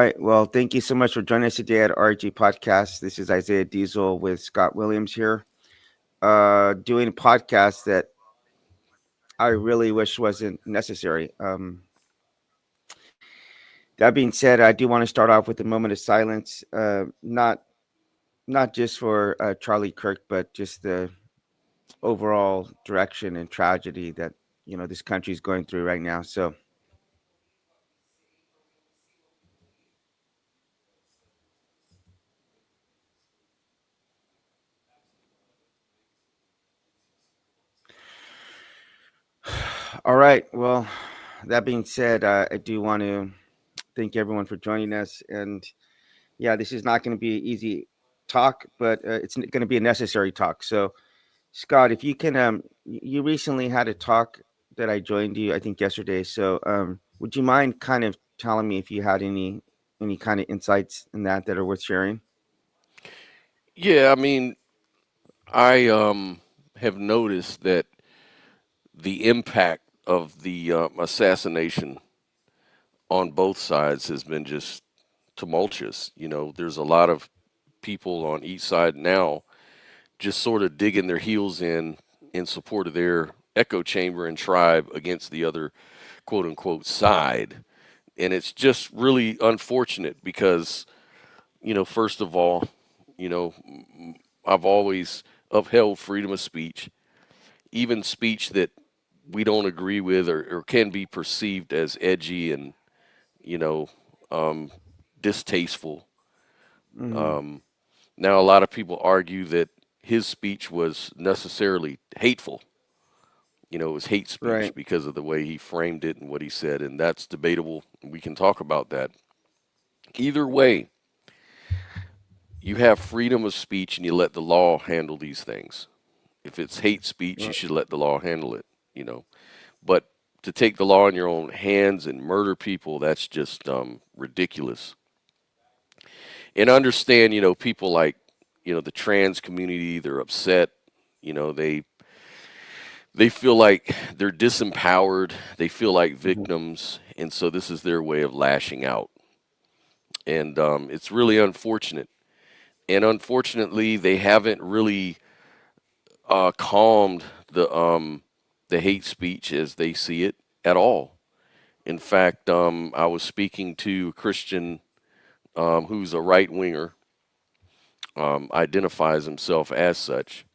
right. Well, thank you so much for joining us today at RG Podcast. This is Isaiah Diesel with Scott Williams here, doing a podcast that I really wish wasn't necessary. That being said, I do want to start off with a moment of silence, not just for Charlie Kirk, but just the overall direction and tragedy that this country is going through right now. So, all right. Well, that being said, I do want to thank everyone for joining us. And yeah, this is not going to be an easy talk, but it's going to be a necessary talk. So, Scott, if you can, you recently had a talk that I joined you, I think yesterday. So, would you mind kind of telling me if you had any kind of insights in that are worth sharing? Yeah, I mean, I have noticed that the impact of the assassination on both sides has been just tumultuous. There's a lot of people on each side now just sort of digging their heels in support of their echo chamber and tribe against the other quote unquote side. And it's just really unfortunate because, first of all, you know, I've always upheld freedom of speech, even speech that we don't agree with or can be perceived as edgy and, you know, um, distasteful. Mm-hmm. Um, Now, a lot of people argue that his speech was necessarily hateful. It was hate speech Right. because of the way he framed it and what he said, and that's debatable. We can talk about that. Either way, you have freedom of speech and you let the law handle these things. If it's hate speech, you Right. should let the law handle it, you know. But to take the law in your own hands and murder people, that's just ridiculous. And understand, people like, the trans community, they're upset. They feel like they're disempowered. They feel like Mm-hmm. victims, and so this is their way of lashing out. And it's really unfortunate. And unfortunately, they haven't really calmed the hate speech as they see it at all. In fact, I was speaking to a Christian who's a right winger, identifies himself as such.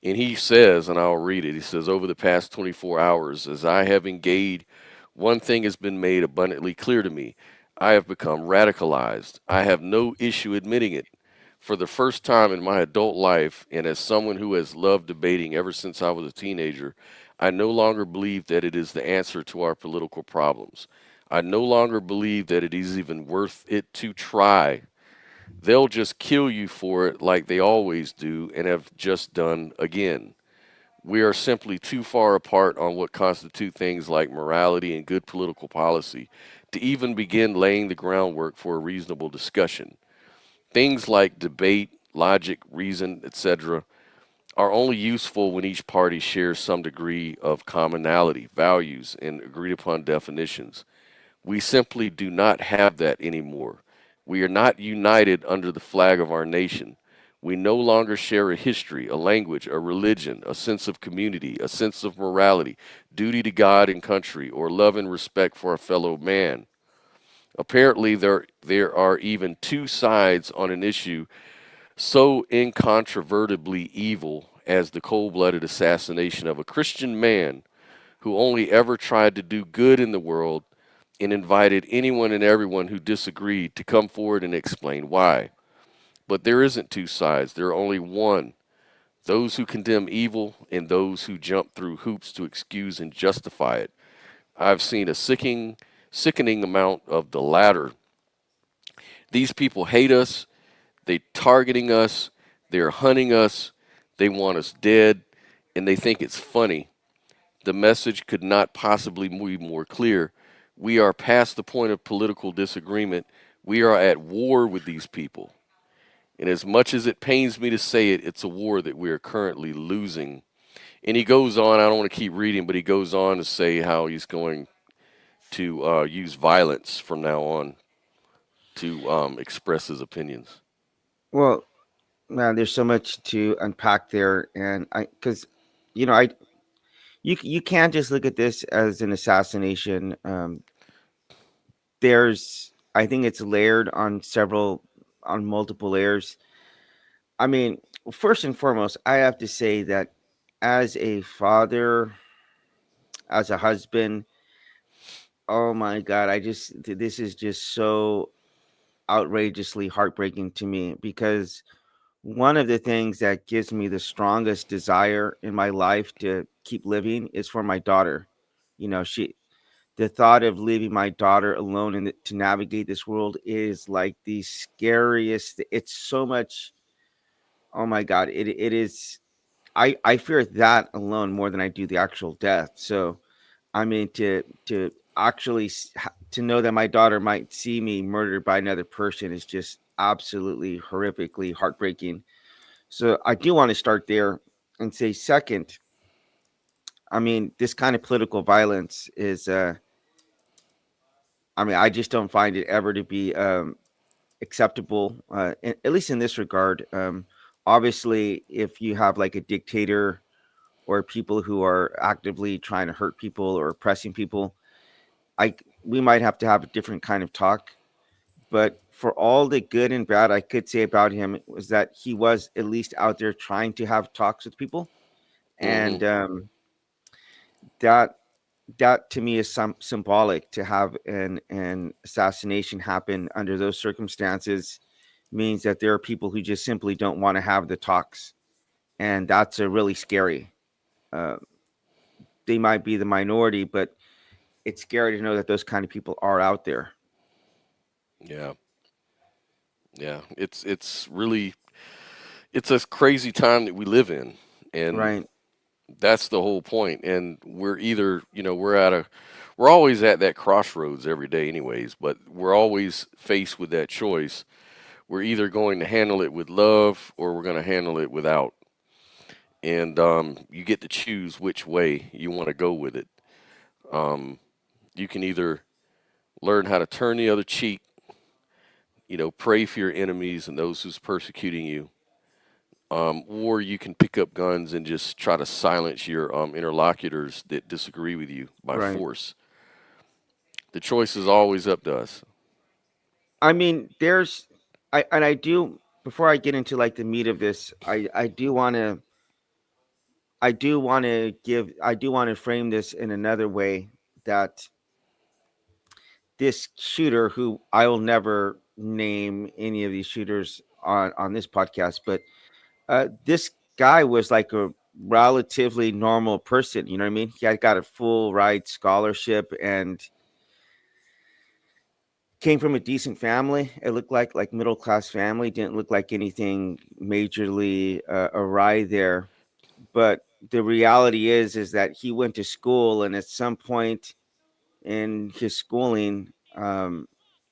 And he says, and I'll read it, he says, over the past 24 hours, as I have engaged, one thing has been made abundantly clear to me. I have become radicalized. I have no issue admitting it. For the first time in my adult life, and as someone who has loved debating ever since I was a teenager, I no longer believe that it is the answer to our political problems. I no longer believe that it is even worth it to try. They'll just kill you for it like they always do and have just done again. We are simply too far apart on what constitute things like morality and good political policy to even begin laying the groundwork for a reasonable discussion. Things like debate, logic, reason, etc., are only useful when each party shares some degree of commonality, values, and agreed upon definitions. We simply do not have that anymore. We are not united under the flag of our nation. We no longer share a history, a language, a religion, a sense of community, a sense of morality, duty to God and country, or love and respect for a fellow man. Apparently, there are even two sides on an issue so incontrovertibly evil as the cold blooded assassination of a Christian man who only ever tried to do good in the world and invited anyone and everyone who disagreed to come forward and explain why. But there isn't two sides, there are only one. Those who condemn evil and those who jump through hoops to excuse and justify it. I've seen a sickening amount of the latter. These people hate us, they're targeting us, they're hunting us, they want us dead, and they think it's funny. The message could not possibly be more clear. We are past the point of political disagreement. We are at war with these people. And as much as it pains me to say it, it's a war that we are currently losing. And he goes on, I don't want to keep reading, but he goes on to say how he's going to use violence from now on to express his opinions. Well, man, there's so much to unpack there, and because I you can't just look at this as an assassination. There's I think it's layered on multiple layers. I mean, first and foremost, I have to say that as a father, as a husband, oh my god, this is just so outrageously heartbreaking to me because one of the things that gives me the strongest desire in my life to keep living is for my daughter. She the thought of leaving my daughter alone and to navigate this world is like the scariest. It's so much. Oh my god, it is. I fear that alone more than I do the actual death. So I mean, to actually to know that my daughter might see me murdered by another person is just absolutely horrifically heartbreaking. So I do want to start there and say, second, I mean, this kind of political violence is. I mean, I just don't find it ever to be acceptable, at least in this regard. Obviously, if you have like a dictator or people who are actively trying to hurt people or oppressing people, I we might have to have a different kind of talk. But for all the good and bad I could say about him was that he was at least out there trying to have talks with people, Hmm. and that that to me is some symbolic to have an assassination happen under those circumstances means that there are people who just simply don't want to have the talks, and that's a really scary. Uh, they might be the minority, but it's scary to know that those kind of people are out there. Yeah, yeah. It's really it's a crazy time that we live in, and Right, that's the whole point. And we're either we're always at that crossroads every day, anyways. But we're always faced with that choice. We're either going to handle it with love or we're going to handle it without. And you get to choose which way you want to go with it. Um, you can either learn how to turn the other cheek, pray for your enemies and those who's persecuting you, or you can pick up guns and just try to silence your interlocutors that disagree with you by right. force. The choice is always up to us. I mean, I do, before I get into like the meat of this, I do want to frame this in another way, that this shooter, who I will never name any of these shooters on this podcast, but this guy was like a relatively normal person. You know what I mean? He had got a full ride scholarship and came from a decent family. It looked like middle class family. Didn't look like anything majorly awry there. But the reality is that he went to school, and at some point in his schooling, got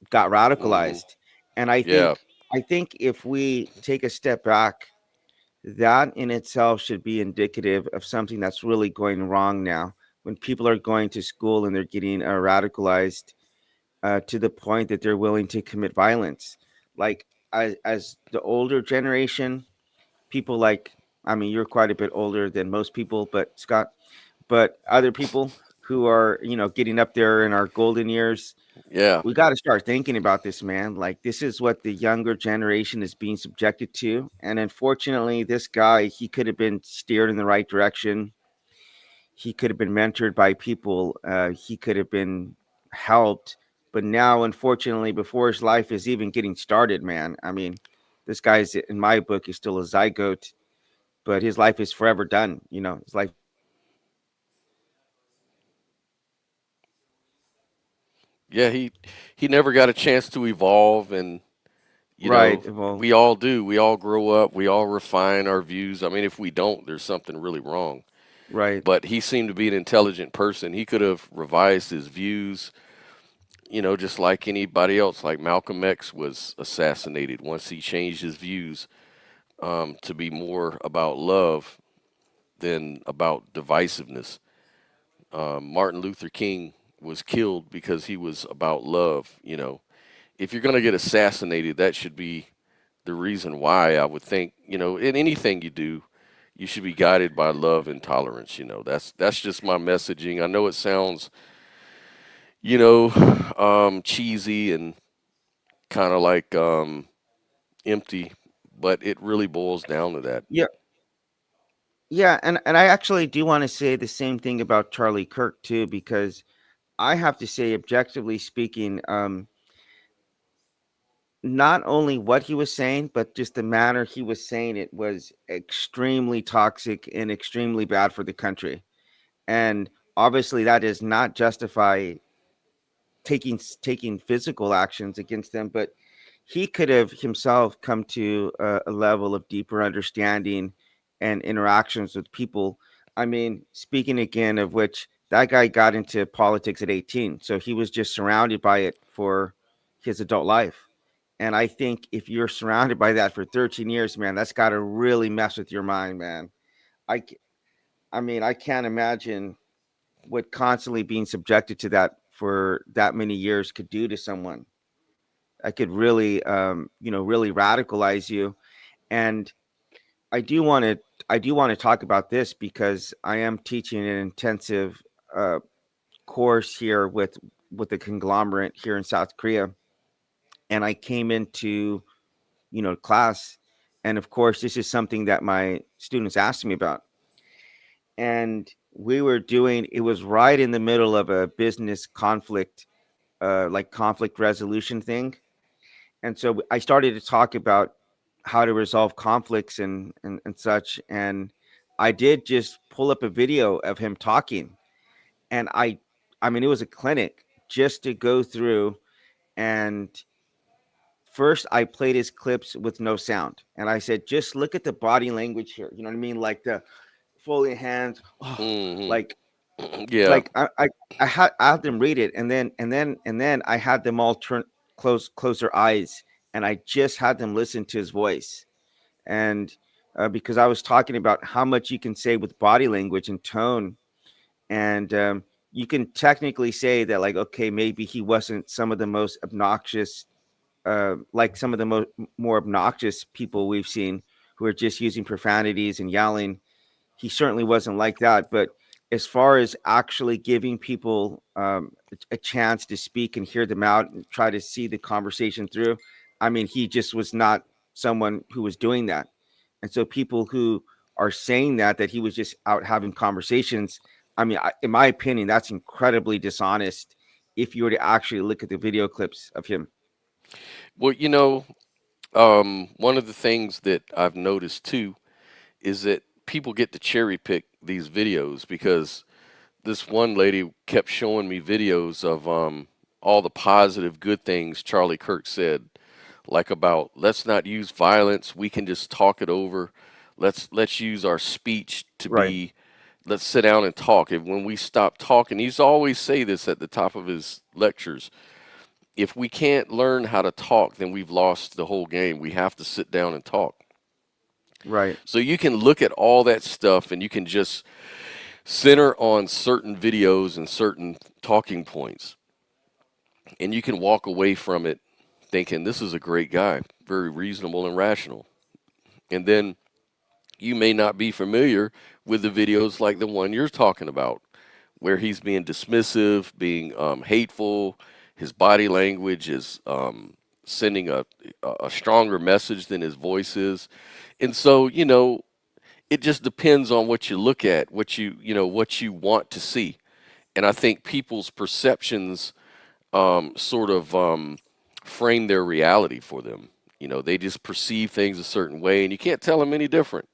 Hmm. radicalized. And Yeah. I think if we take a step back, that in itself should be indicative of something that's really going wrong now. When people are going to school and they're getting radicalized to the point that they're willing to commit violence, like as the older generation, people like, I mean, you're quite a bit older than most people, but Scott, but other people who are getting up there in our golden years, Yeah. we got to start thinking about this, man. Like, this is what the younger generation is being subjected to. And unfortunately, this guy, he could have been steered in the right direction. He could have been mentored by people. He could have been helped. But now, unfortunately, before his life is even getting started, man, I mean, this guy's, in my book, is still a zygote, but his life is forever done. His life is forever done. Yeah. He never got a chance to evolve, and Right. Well, we all do. We all grow up. We all refine our views. I mean, if we don't, there's something really wrong. right. But he seemed to be an intelligent person. He could have revised his views, just like anybody else. Like Malcolm X was assassinated once he changed his views to be more about love than about divisiveness. Martin Luther King was killed because he was about love, if you're going to get assassinated, that should be the reason why. I would think, in anything you do, you should be guided by love and tolerance. That's just my messaging. I know it sounds, you know, cheesy and kind of like empty, but it really boils down to that. Yeah, yeah, and I actually do want to say the same thing about Charlie Kirk too, because I have to say, objectively speaking, not only what he was saying, but just the manner he was saying it was extremely toxic and extremely bad for the country. And obviously, that does not justify taking physical actions against them, but he could have himself come to a level of deeper understanding and interactions with people. I mean, speaking again of which, that guy got into politics at 18, so he was just surrounded by it for his adult life. And I think if you're surrounded by that for 13 years, man, that's got to really mess with your mind, man. I, c- I mean, I can't imagine what constantly being subjected to that for that many years could do to someone. I could really, really radicalize you. And I do want to, I do want to talk about this because I am teaching an intensive uh, course here with a conglomerate here in South Korea, and I came into class, and of course, this is something that my students asked me about, and we were doing. It was right in the middle of a business conflict, like conflict resolution thing. And so I started to talk about how to resolve conflicts and such. And I did just pull up a video of him talking. And I mean, it was a clinic just to go through. And first, I played his clips with no sound. And I said, just look at the body language here. You know what I mean? Like the folding hands, oh, Hmm. like Yeah. like I had them read it, and then I had them all close their eyes, and I just had them listen to his voice, and because I was talking about how much you can say with body language and tone, and you can technically say that, like, okay, maybe he wasn't some of the most obnoxious, like some of the more obnoxious people we've seen who are just using profanities and yelling. He certainly wasn't like that. But as far as actually giving people a chance to speak and hear them out and try to see the conversation through, I mean, he just was not someone who was doing that. And so people who are saying that he was just out having conversations, I mean, in my opinion, that's incredibly dishonest if you were to actually look at the video clips of him. Well, one of the things that I've noticed too is that people get to cherry pick these videos because this one lady kept showing me videos of all the positive good things Charlie Kirk said, like about let's not use violence, we can just talk it over. Let's use our speech to Right, be let's sit down and talk. And when we stop talking, he's always say this at the top of his lectures. If we can't learn how to talk, then we've lost the whole game. We have to sit down and talk. right, So you can look at all that stuff and you can just center on certain videos and certain talking points. And you can walk away from it thinking, this is a great guy, very reasonable and rational. And then you may not be familiar with the videos like the one you're talking about, where he's being dismissive, being hateful. His body language is sending a stronger message than his voice is. And so, it just depends on what you look at, what you want to see. And I think people's perceptions sort of frame their reality for them. They just perceive things a certain way, and you can't tell them any different.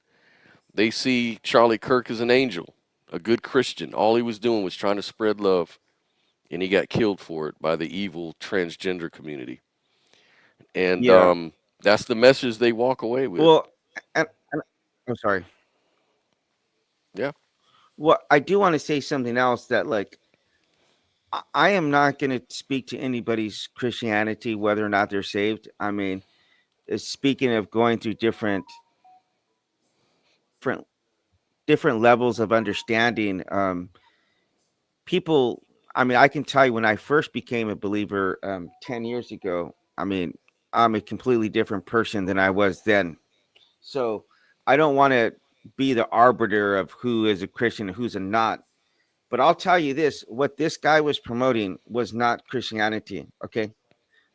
They see Charlie Kirk as an angel, a good Christian. All he was doing was trying to spread love, and he got killed for it by the evil transgender community. And yeah. that's the message they walk away with. Well, and I'm sorry. Yeah. Well, I do want to say something else that, like, I am not going to speak to anybody's Christianity, whether or not they're saved. I mean, speaking of going through different, different levels of understanding, people. I mean, I can tell you when I first became a believer 10 years ago. I mean, I'm a completely different person than I was then. So I don't want to be the arbiter of who is a Christian and who's a not. But I'll tell you this: what this guy was promoting was not Christianity. Okay,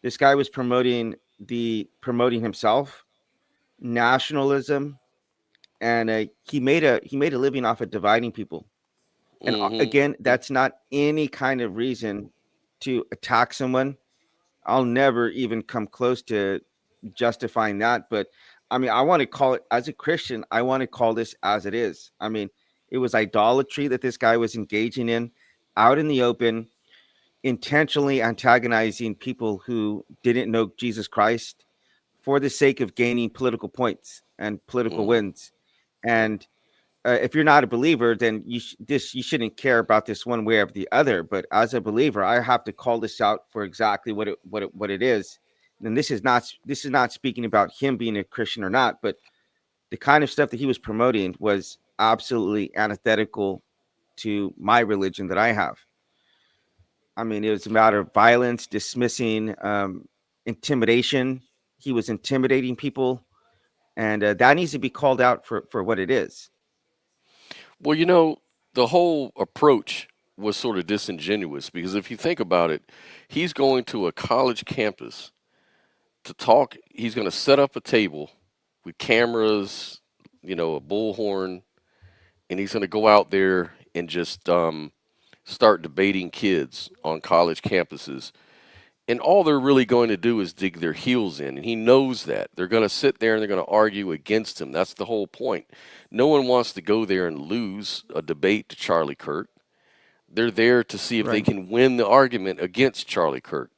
this guy was promoting himself, nationalism, and he made a living off of dividing people. And Mm-hmm. again, that's not any kind of reason to attack someone. I'll never even come close to justifying that. But I mean, I want to call it, as a Christian, I want to call this as it is. I mean, it was idolatry that this guy was engaging in out in the open, intentionally antagonizing people who didn't know Jesus Christ for the sake of gaining political points and political Mm-hmm. wins. And if you're not a believer, then you shouldn't care about this one way or the other. But as a believer, I have to call this out for exactly what it is. And this is not speaking about him being a Christian or not, but the kind of stuff that he was promoting was absolutely antithetical to my religion that I have. I mean, it was a matter of violence, dismissing, intimidation. He was intimidating people, and that needs to be called out for what it is. Well, the whole approach was sort of disingenuous because if you think about it, he's going to a college campus to talk. He's going to set up a table with cameras, a bullhorn, and he's going to go out there and just start debating kids on college campuses. And all they're really going to do is dig their heels in. And he knows that. They're going to sit there and they're going to argue against him. That's the whole point. No one wants to go there and lose a debate to Charlie Kirk. They're there to see if they Right. can win the argument against Charlie Kirk.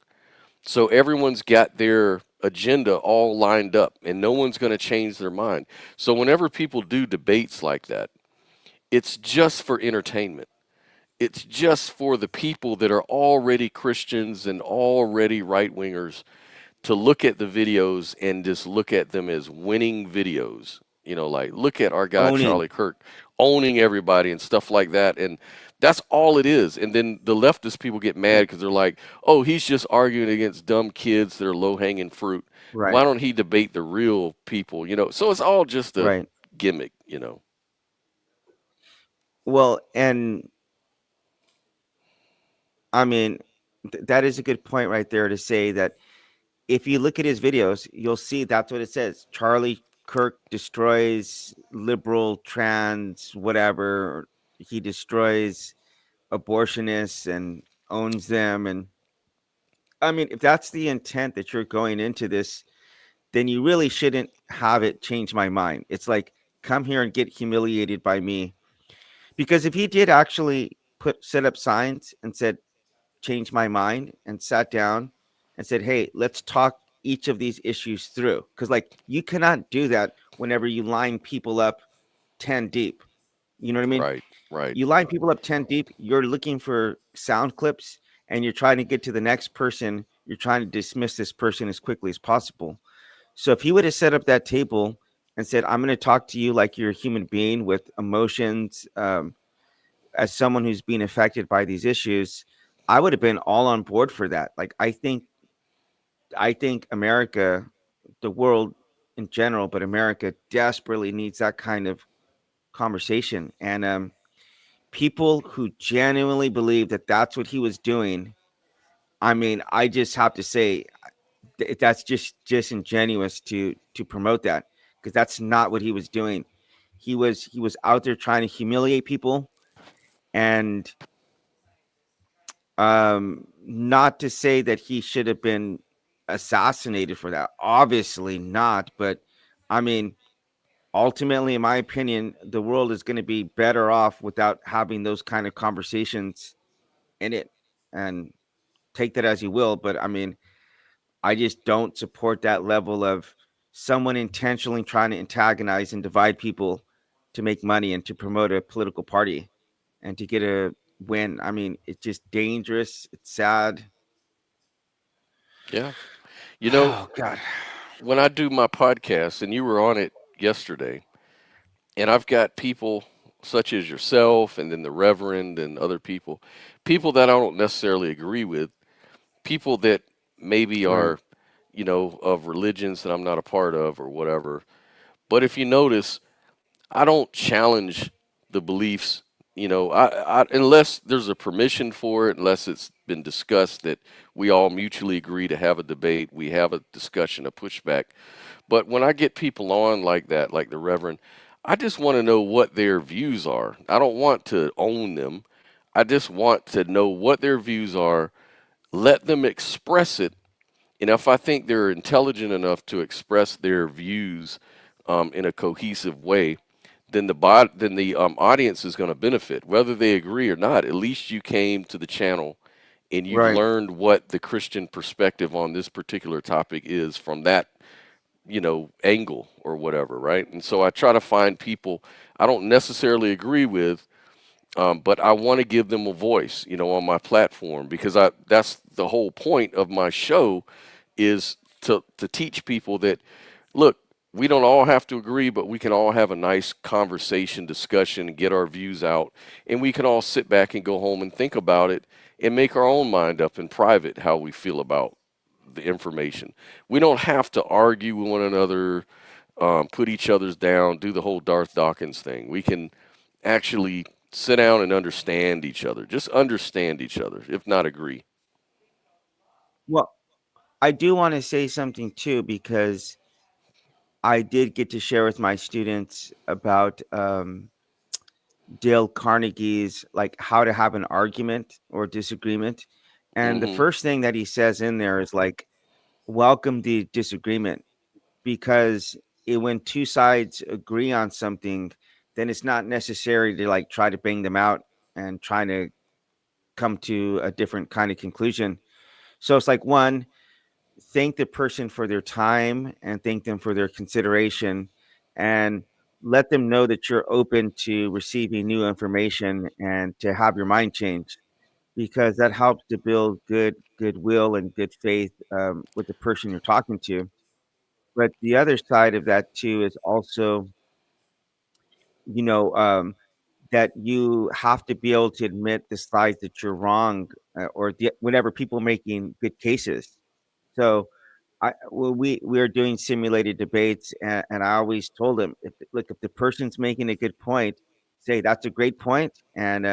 So everyone's got their agenda all lined up and no one's going to change their mind. So whenever people do debates like that, it's just for entertainment. It's just for the people that are already Christians and already right wingers to look at the videos and just look at them as winning videos. Like look at our guy Owning. Charlie Kirk owning everybody and stuff like that. And that's all it is. And then the leftist people get mad Right. because they're like, oh, he's just arguing against dumb kids that are low hanging fruit. Right. Why don't he debate the real people? So it's all just a Right. gimmick. Well, and I mean, that is a good point right there to say that if you look at his videos, you'll see that's what it says. Charlie Kirk destroys liberal, trans, whatever. He destroys abortionists and owns them. And I mean, if that's the intent that you're going into this, then you really shouldn't have it change my mind. It's like, come here and get humiliated by me. Because if he did actually set up signs and said, changed my mind and sat down and said, "Hey, let's talk each of these issues through." Because like you cannot do that whenever you line people up 10 deep. You know what I mean? Right, right, You line people up 10 deep. You're looking for sound clips and you're trying to get to the next person. You're trying to dismiss this person as quickly as possible. So if he would have set up that table and said, "I'm going to talk to you like you're a human being with emotions, as someone who's being affected by these issues," I would have been all on board for that. Like I think America, the world in general, but America desperately needs that kind of conversation. And people who genuinely believe that that's what he was doing, I mean, I just have to say that's just disingenuous to promote that, because that's not what he was doing. He was out there trying to humiliate people, and not to say that he should have been assassinated for that. Obviously not, but I mean, ultimately, in my opinion, the world is going to be better off without having those kind of conversations in it. And take that as you will, but I mean, I just don't support that level of someone intentionally trying to antagonize and divide people to make money and to promote a political party and to get a win. I mean, it's just dangerous. It's sad. yeah. You know, Oh God. when I do my podcast, and you were on it yesterday, and I've got people such as yourself, and then the Reverend, and other people that I don't necessarily agree with, people that maybe Right. are of religions that I'm not a part of or whatever. But if you notice, I don't challenge the beliefs, unless there's a permission for it, unless it's been discussed that we all mutually agree to have a debate, we have a discussion, a pushback. But when I get people on like that, like the Reverend, I just want to know what their views are. I don't want to own them. I just want to know what their views are, let them express it, and if I think they're intelligent enough to express their views in a cohesive way, then the audience is going to benefit, whether they agree or not. At least you came to the channel and you've Right. learned what the Christian perspective on this particular topic is from that angle or whatever, right? And so I try to find people I don't necessarily agree with, but I want to give them a voice, on my platform because that's the whole point of my show is to teach people that look, we don't all have to agree, but we can all have a nice conversation, discussion, and get our views out, and we can all sit back and go home and think about it and make our own mind up in private how we feel about the information. We don't have to argue with one another, put each other's down, do the whole Darth Dawkins thing. We can actually sit down and understand each other. Just understand each other, if not agree. Well, I do want to say something too because I did get to share with my students about Dale Carnegie's like how to have an argument or disagreement. And the Hmm. first thing that he says in there is like, welcome the disagreement because when two sides agree on something, then it's not necessary to like try to bang them out and trying to come to a different kind of conclusion. So it's like one, thank the person for their time and thank them for their consideration and let them know that you're open to receiving new information and to have your mind changed because that helps to build goodwill and good faith with the person you're talking to. But the other side of that too is also, you know, that you have to be able to admit the sides that you're wrong or whenever people making good cases. So we are doing simulated debates, and I always told them, if the person's making a good point, say that's a great point, and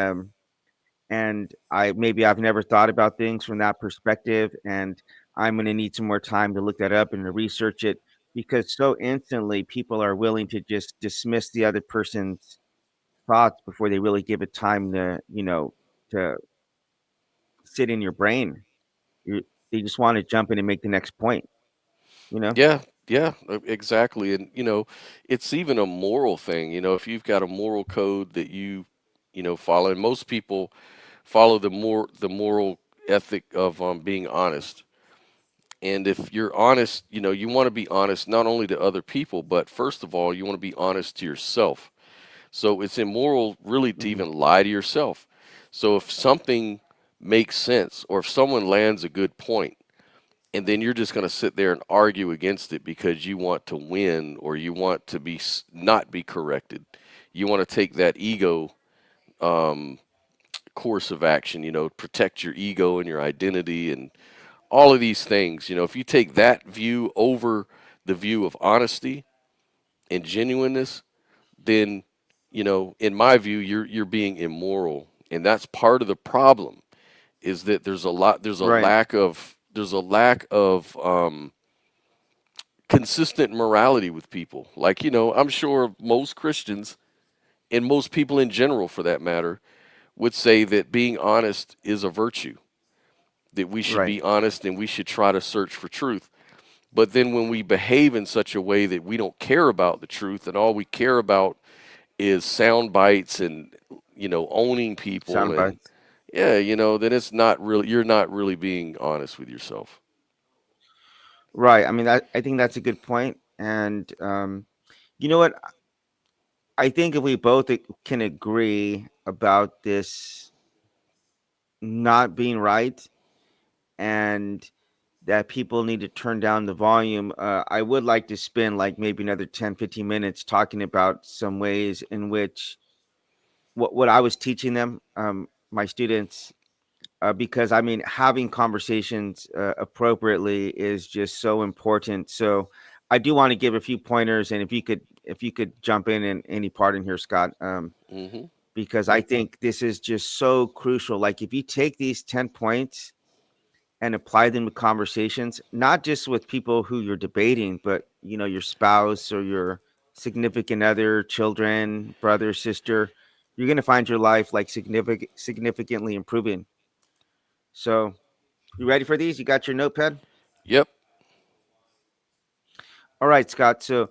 I've never thought about things from that perspective, and I'm going to need some more time to look that up and to research it because so instantly people are willing to just dismiss the other person's thoughts before they really give it time to to sit in your brain. You, they just want to jump in and make the next point. You know. Yeah, yeah, exactly. And it's even a moral thing. If you've got a moral code that you follow, and most people follow the moral ethic of being honest. And if you're honest, you want to be honest not only to other people, but first of all, you want to be honest to yourself. So it's immoral really to Mhm. even lie to yourself. So if something makes sense, or if someone lands a good point, and then you're just going to sit there and argue against it because you want to win or you want to not be corrected. You want to take that ego um, course of action, protect your ego and your identity and all of these things. If you take that view over the view of honesty and genuineness, then in my view, you're being immoral, and that's part of the problem. Is that Right. there's a lack of consistent morality with people. Like, I'm sure most Christians and most people in general, for that matter, would say that being honest is a virtue, that we should Right. be honest and we should try to search for truth. But then when we behave in such a way that we don't care about the truth and all we care about is sound bites and, owning people Sound and, bites. yeah, then you're not really being honest with yourself. Right. I mean, I think that's a good point. And you know what? I think if we both can agree about this not being right and that people need to turn down the volume, I would like to spend like maybe another 10, 15 minutes talking about some ways in which what I was teaching them, my students, because I mean, having conversations appropriately is just so important. So I do want to give a few pointers, and if you could jump in any part in here, Scott, Hmm. because I think this is just so crucial. Like if you take these 10 points and apply them to conversations, not just with people who you're debating, but your spouse or your significant other, children, brother, sister, you're gonna find your life like significantly improving. So you ready for these? You got your notepad? Yep. All right, Scott. So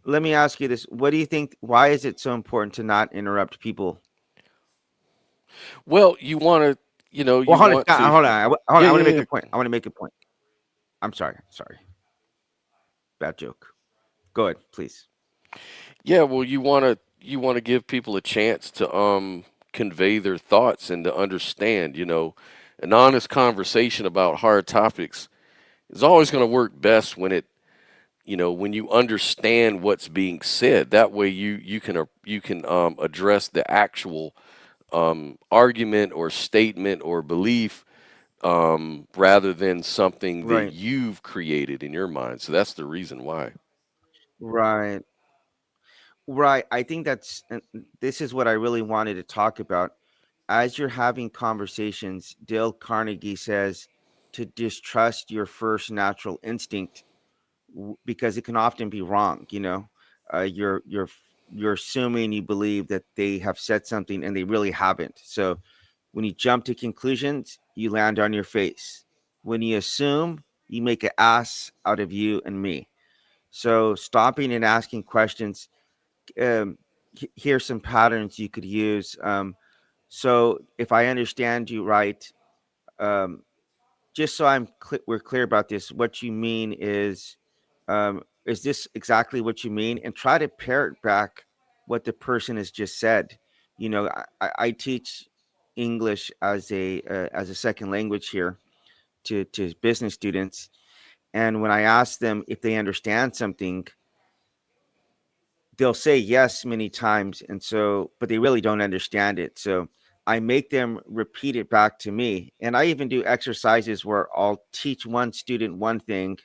let me ask you this. What do you think? Why is it so important to not interrupt people? Well, you want to, Well, you hold on, want Scott. to. Hold on. Yeah, I want to yeah, make a yeah. point. I want to make a point. I'm sorry. Sorry. Bad joke. Go ahead, please. Yeah, well, you want to give people a chance to convey their thoughts and to understand, an honest conversation about hard topics is always going to work best when when you understand what's being said. That way you can address the actual argument or statement or belief rather than something that Right. you've created in your mind. So that's the reason why. Right. Right. I think this is what I really wanted to talk about. As you're having conversations, Dale Carnegie says to distrust your first natural instinct because it can often be wrong. You're assuming you believe that they have said something and they really haven't. So when you jump to conclusions, you land on your face. When you assume, you make an ass out of you and me. So stopping and asking questions, um, here's some patterns you could use. So if I understand you right, um, just so we're clear about this, what you mean is this exactly what you mean? And try to parrot back what the person has just said. I teach English as a second language here to business students, and when I ask them if they understand something, they'll say yes many times, and so but they really don't understand it. So I make them repeat it back to me, and I even do exercises where I'll teach one student one thing,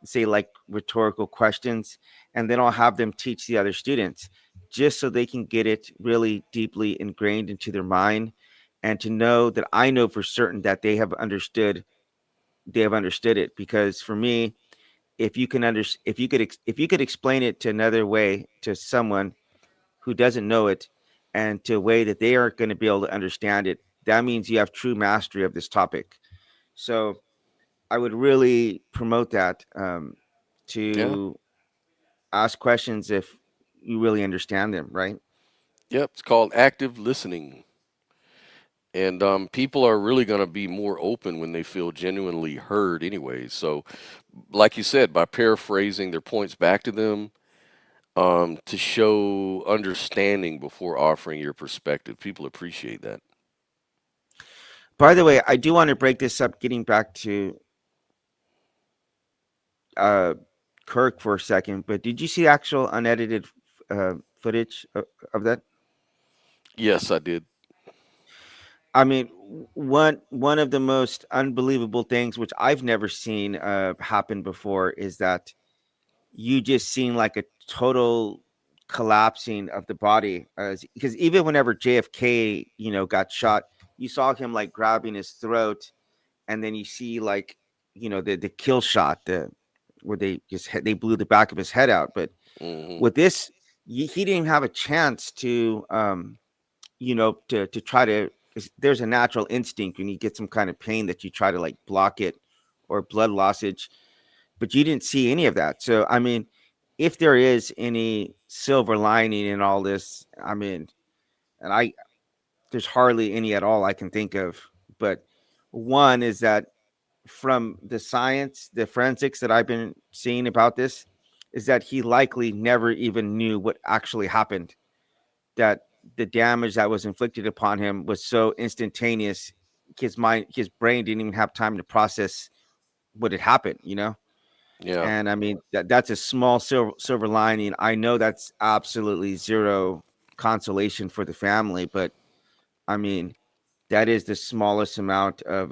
say like rhetorical questions, and then I'll have them teach the other students just so they can get it really deeply ingrained into their mind, and to know that I know for certain that they have understood it. Because for me, if you could explain it to another way to someone who doesn't know it, and to a way that they aren't going to be able to understand it, that means you have true mastery of this topic. So I would really promote that, Yeah. to ask questions if you really understand them, right? Yep. It's called active listening. And people are really going to be more open when they feel genuinely heard, anyways. So, like you said, by paraphrasing their points back to them, to show understanding before offering your perspective, people appreciate that. By the way, I do want to break this up, getting back to uh, Kirk for a second. But did you see actual unedited footage of that? Yes, I did. I mean, one of the most unbelievable things, which I've never seen happen before, is that you just seen like a total collapsing of the body. Because even whenever JFK, got shot, you saw him like grabbing his throat, and then you see like, the kill shot, where they blew the back of his head out. But Hmm. with this, he didn't have a chance to to try to, 'cause there's a natural instinct when you get some kind of pain that you try to like block it, or blood lossage, but you didn't see any of that. So I mean, if there is any silver lining in all this, I mean, and I there's hardly any at all I can think of. But one is that, from the science, the forensics that I've been seeing about this, is that he likely never even knew what actually happened. That the damage that was inflicted upon him was so instantaneous, his brain didn't even have time to process what had happened. Yeah. And I mean, that's a small silver lining. I know that's absolutely zero consolation for the family, but I mean, that is the smallest amount of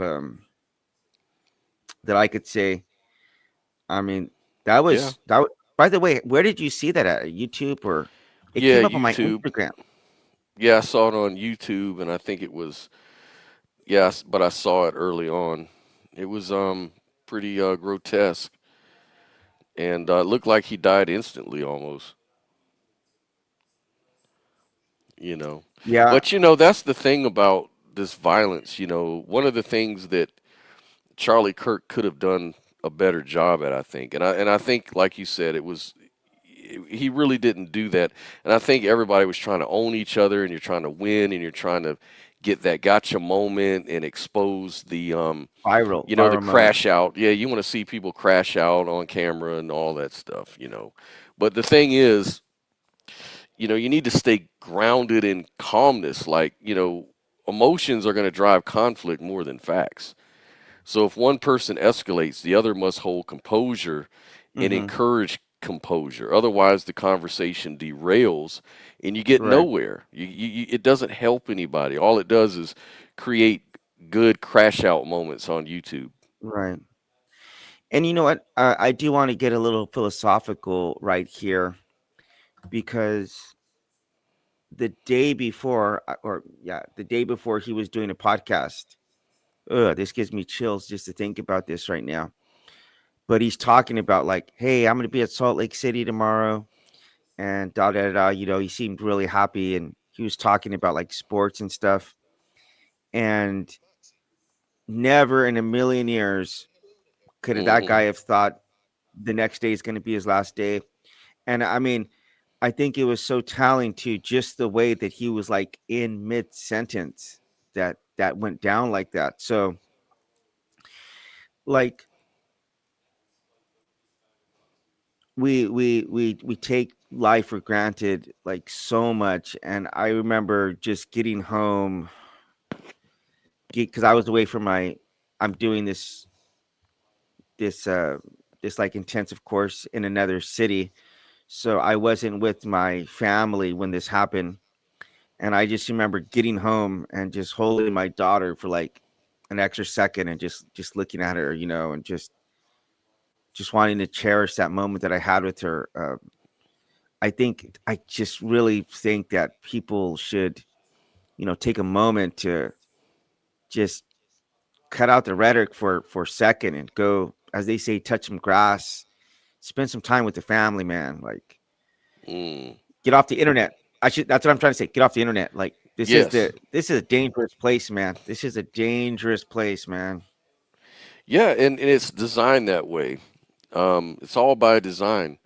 that I could say. I mean, Yeah. that was, by the way, where did you see that at? YouTube or it Yeah, came up on my YouTube. Instagram. Yeah, I saw it on YouTube, and I think it was yes, but I saw it early on. It was pretty grotesque, and it looked like he died instantly almost. You know, Yeah. but that's the thing about this violence. One of the things that Charlie Kirk could have done a better job at, I think, and I think, like you said, it was he really didn't do that. And I think everybody was trying to own each other, and you're trying to win, and you're trying to get that gotcha moment and expose the Viral moment. crash out. Yeah, you want to see people crash out on camera and all that stuff. But the thing is, you need to stay grounded in calmness. Like, emotions are going to drive conflict more than facts. So if one person escalates, the other must hold composure and Hmm. encourage composure. Otherwise, the conversation derails and you get Right. nowhere. It doesn't help anybody. All it does is create good crash out moments on YouTube. Right. And you know what? I do want to get a little philosophical right here because the day before, or yeah, the day before he was doing a podcast. This gives me chills just to think about this right now. But he's talking about like, hey, I'm going to be at Salt Lake City tomorrow, and da da da. He seemed really happy, and he was talking about like sports and stuff. And never in a million years could that Hmm. guy have thought the next day is going to be his last day. And I mean, I think it was so telling too, just the way that he was like in mid sentence that went down like that. So like we take life for granted like so much. And I remember just getting home because I was away from my I'm doing this this like intensive course in another city. So I wasn't with my family when this happened. And I just remember getting home and just holding my daughter for like an extra second and just looking at her, and just wanting to cherish that moment that I had with her. I just really think that people should, take a moment to just cut out the rhetoric for a second and go, as they say, touch some grass, spend some time with the family, man. Like, Mm. get off the internet. That's what I'm trying to say. Get off the internet. Like, Yes. this is a dangerous place, man. This is a dangerous place, man. Yeah, and it's designed that way. It's all by design.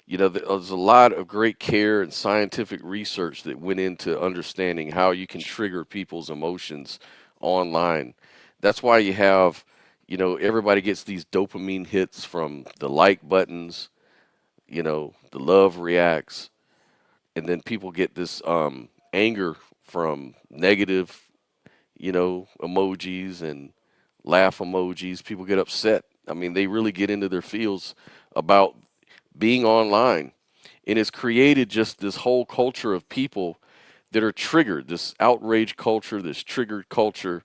There's a lot of great care and scientific research that went into understanding how you can trigger people's emotions online. That's why you have, everybody gets these dopamine hits from the like buttons, the love reacts, and then people get this anger from negative, emojis and laugh emojis. People get upset. I mean, they really get into their feels about being online. And it's created just this whole culture of people that are triggered, this outrage culture, this triggered culture.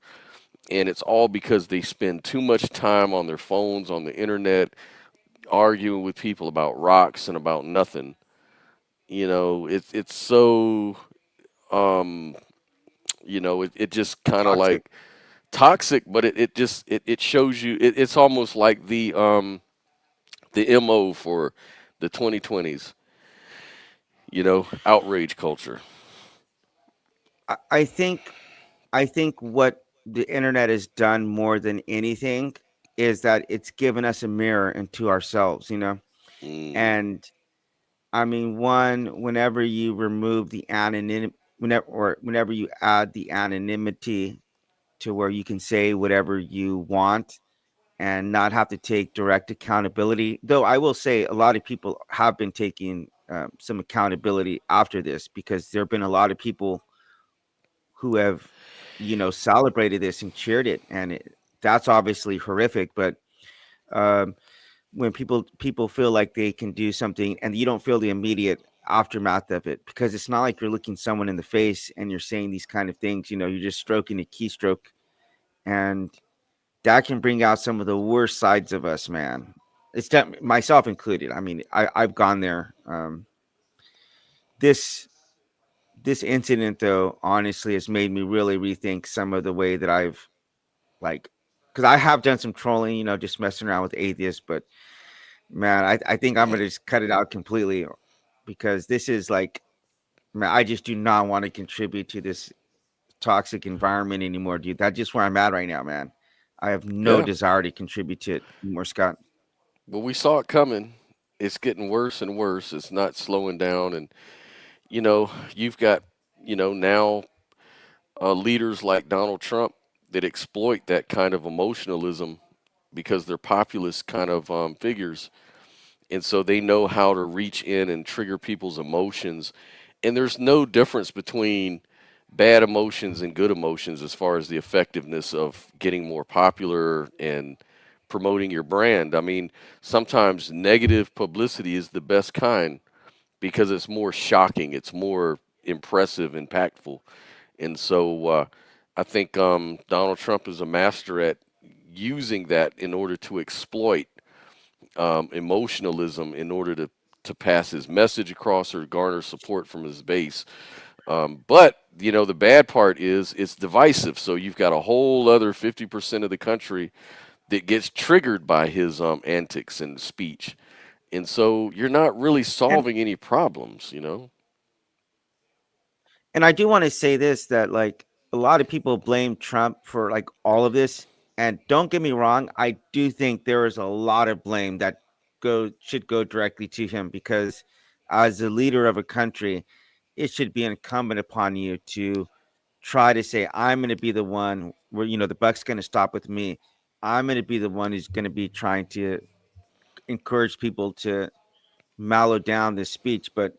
And it's all because they spend too much time on their phones, on the internet, arguing with people about rocks and about nothing. It's so, um, it just kind of Toxic. like toxic, but it shows you, it's almost like the MO for the 2020s, outrage culture. I think I think what the internet has done more than anything is that it's given us a mirror into ourselves, Mm, And I mean, one, whenever you remove the anonymity, whenever you add the anonymity to where you can say whatever you want and not have to take direct accountability. Though I will say a lot of people have been taking some accountability after this because there have been a lot of people who have, celebrated this and cheered it, and that's obviously horrific. But um, when people feel like they can do something and you don't feel the immediate aftermath of it, because it's not like you're looking someone in the face and you're saying these kind of things. You're just stroking a keystroke, and that can bring out some of the worst sides of us, man. Myself included. I mean, I've gone there. This this incident, though, honestly, has made me really rethink some of the way that I've, like, because I have done some trolling, just messing around with atheists. But man, I think I'm gonna just cut it out completely, because this is like, man, I just do not want to contribute to this toxic environment anymore, dude. That's just where I'm at right now, man. I have no Yeah. desire to contribute to it anymore, Scott. Well, we saw it coming. It's getting worse and worse. It's not slowing down. And, you've got, now leaders like Donald Trump that exploit that kind of emotionalism because they're populist kind of figures. And so they know how to reach in and trigger people's emotions. And there's no difference between bad emotions and good emotions as far as the effectiveness of getting more popular and promoting your brand. I mean, sometimes negative publicity is the best kind because it's more shocking, it's more impressive, impactful. And so I think Donald Trump is a master at using that in order to exploit emotionalism in order to pass his message across or garner support from his base. But the bad part is it's divisive. So you've got a whole other 50% of the country that gets triggered by his antics and speech, and so you're not really And solving any problems. and I do want to say this, that like a lot of people blame Trump for like all of this. And don't get me wrong, I do think there is a lot of blame that should go directly to him, because as the leader of a country, it should be incumbent upon you to try to say, I'm going to be the one where, the buck's going to stop with me. I'm going to be the one who's going to be trying to encourage people to mellow down this speech. But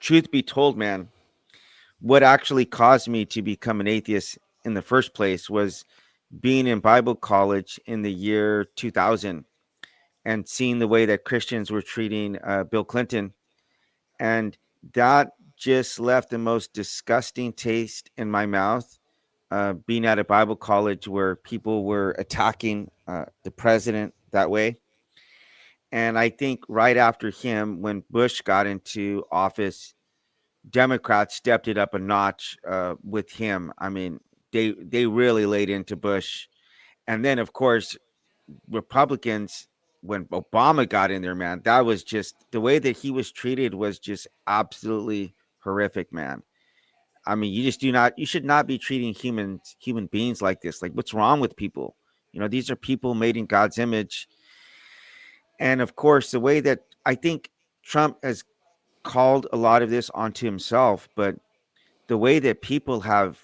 truth be told, man, what actually caused me to become an atheist in the first place was being in Bible college in the year 2000 and seeing the way that Christians were treating Bill Clinton. And that just left the most disgusting taste in my mouth. Being at a Bible college where people were attacking the president that way. And I think right after him, when Bush got into office, Democrats stepped it up a notch with him. I mean, they really laid into Bush. And then, of course, Republicans, when Obama got in there, man, that was just the way that he was treated was just absolutely horrific, man. I mean, you should not be treating human beings like this. Like, what's wrong with people? These are people made in God's image. And of course, the way that I think Trump has called a lot of this onto himself, but the way that people have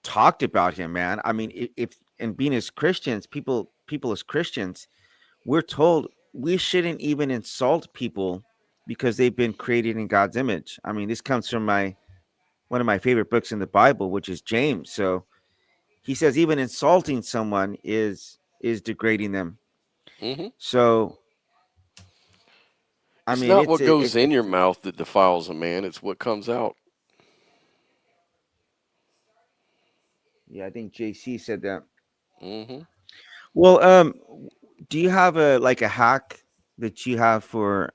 talked about him, man. I mean, if and being as Christians, people as Christians, we're told we shouldn't even insult people because they've been created in God's image. I mean, this comes from my one of my favorite books in the Bible, which is James. So he says even insulting someone is degrading them. Hmm. So I It's mean, not what goes in your mouth that defiles a man; it's what comes out. yeah, I think JC said that. Hmm. Well, do you have a hack that you have for